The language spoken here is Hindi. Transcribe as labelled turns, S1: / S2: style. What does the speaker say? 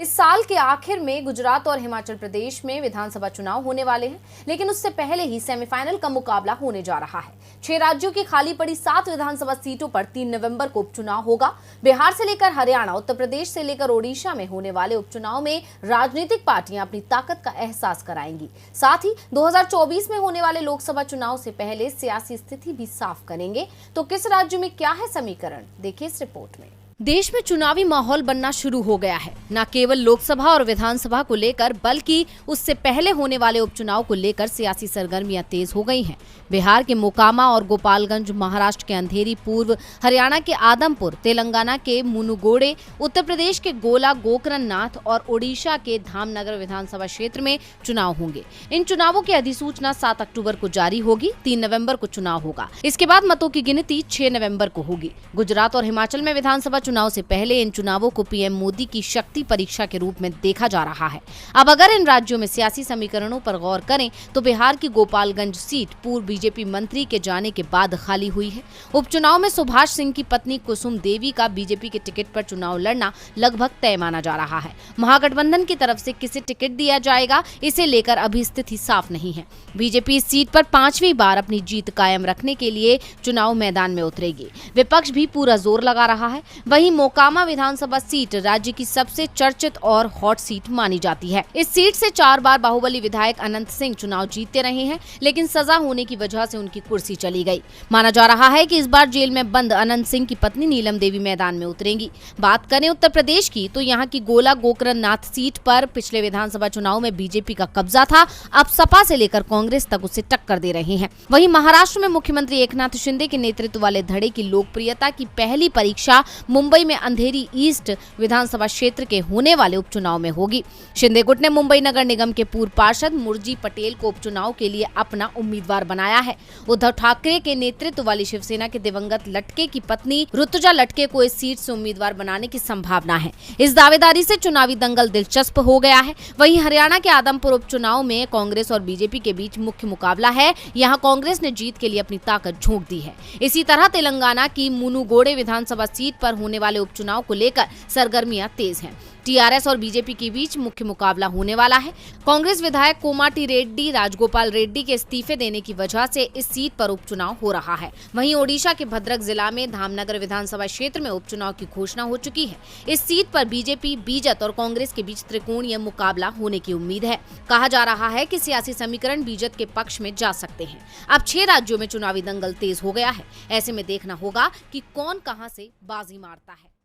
S1: इस साल के आखिर में गुजरात और हिमाचल प्रदेश में विधानसभा चुनाव होने वाले हैं, लेकिन उससे पहले ही सेमीफाइनल का मुकाबला होने जा रहा है। 6 राज्यों की खाली पड़ी 7 विधानसभा सीटों पर 3 नवंबर को उपचुनाव होगा। बिहार से लेकर हरियाणा, उत्तर प्रदेश से लेकर ओडिशा में होने वाले उपचुनाव में राजनीतिक पार्टियां अपनी ताकत का एहसास कराएंगी। साथ ही 2024 में होने वाले लोकसभा चुनाव से पहले सियासी स्थिति भी साफ करेंगे। तो किस राज्य में क्या है समीकरण, देखिए इस रिपोर्ट में। देश में चुनावी माहौल बनना शुरू हो गया है। न केवल लोकसभा और विधानसभा को लेकर, बल्कि उससे पहले होने वाले उपचुनाव को लेकर सियासी सरगर्मियां तेज हो गई हैं। बिहार के मोकामा और गोपालगंज, महाराष्ट्र के अंधेरी पूर्व, हरियाणा के आदमपुर, तेलंगाना के मुनुगोडे, उत्तर प्रदेश के गोला गोकरणनाथ और ओडिशा के धामनगर विधानसभा क्षेत्र में चुनाव होंगे। इन चुनावों की अधिसूचना 7 अक्टूबर को जारी होगी। 3 नवम्बर को चुनाव होगा। इसके बाद मतों की गिनती 6 नवम्बर को होगी। गुजरात और हिमाचल में विधानसभा चुनाव से पहले इन चुनावों को पीएम मोदी की शक्ति परीक्षा के रूप में देखा जा रहा है। अब अगर इन राज्यों में सियासी समीकरणों पर गौर करें तो बिहार की गोपालगंज सीट पूर्व बीजेपी मंत्री के जाने के बाद खाली हुई है। उपचुनाव में सुभाष सिंह की पत्नी कुसुम देवी का बीजेपी के टिकट पर चुनाव लड़ना लगभग तय माना जा रहा है। महागठबंधन की तरफ से किसे टिकट दिया जाएगा, इसे लेकर अभी स्थिति साफ नहीं है। बीजेपी इस सीट पर 5वीं बार अपनी जीत कायम रखने के लिए चुनाव मैदान में उतरेगी। विपक्ष भी पूरा जोर लगा रहा है। वहीं मोकामा विधानसभा सीट राज्य की सबसे चर्चित और हॉट सीट मानी जाती है। इस सीट से 4 बार बाहुबली विधायक अनंत सिंह चुनाव जीतते रहे हैं, लेकिन सजा होने की वजह से उनकी कुर्सी चली गई। माना जा रहा है कि इस बार जेल में बंद अनंत सिंह की पत्नी नीलम देवी मैदान में उतरेंगी। बात करें उत्तर प्रदेश की, तो यहाँ की गोला गोकरणनाथ सीट पर पिछले विधानसभा चुनाव में बीजेपी का कब्जा था। अब सपा से लेकर कांग्रेस तक उसे टक्कर दे रहे हैं। वहीं महाराष्ट्र में मुख्यमंत्री एकनाथ शिंदे के नेतृत्व वाले धड़े की लोकप्रियता की पहली परीक्षा मुंबई में अंधेरी ईस्ट विधानसभा क्षेत्र के होने वाले उपचुनाव में होगी। शिंदे गुट ने मुंबई नगर निगम के पूर्व पार्षद मुरजी पटेल को उपचुनाव के लिए अपना उम्मीदवार बनाया है। उद्धव ठाकरे के नेतृत्व वाली शिवसेना के दिवंगत लटके की पत्नी ऋतुजा लटके को इस सीट से उम्मीदवार बनाने की संभावना है। इस दावेदारी से चुनावी दंगल दिलचस्प हो गया है। वहीं हरियाणा के आदमपुर उपचुनाव में कांग्रेस और बीजेपी के बीच मुख्य मुकाबला है। यहाँ कांग्रेस ने जीत के लिए अपनी ताकत झोंक दी है। इसी तरह तेलंगाना की मुनुगोडे विधानसभा सीट पर होने वाले उपचुनाव को लेकर सरगर्मियां तेज हैं। टीआरएस और बीजेपी के बीच मुख्य मुकाबला होने वाला है। कांग्रेस विधायक कोमाटी रेड्डी राजगोपाल रेड्डी के इस्तीफे देने की वजह से इस सीट पर उपचुनाव हो रहा है। वहीं ओडिशा के भद्रक जिला में धामनगर विधानसभा क्षेत्र में उपचुनाव की घोषणा हो चुकी है। इस सीट पर बीजेपी, बीजेपी और कांग्रेस के बीच त्रिकोणीय मुकाबला होने की उम्मीद है। कहा जा रहा है कि सियासी समीकरण बीजेपी के पक्ष में जा सकते हैं। अब 6 राज्यों में चुनावी दंगल तेज हो गया है। ऐसे में देखना होगा कि कौन कहां से बाजी मारता है।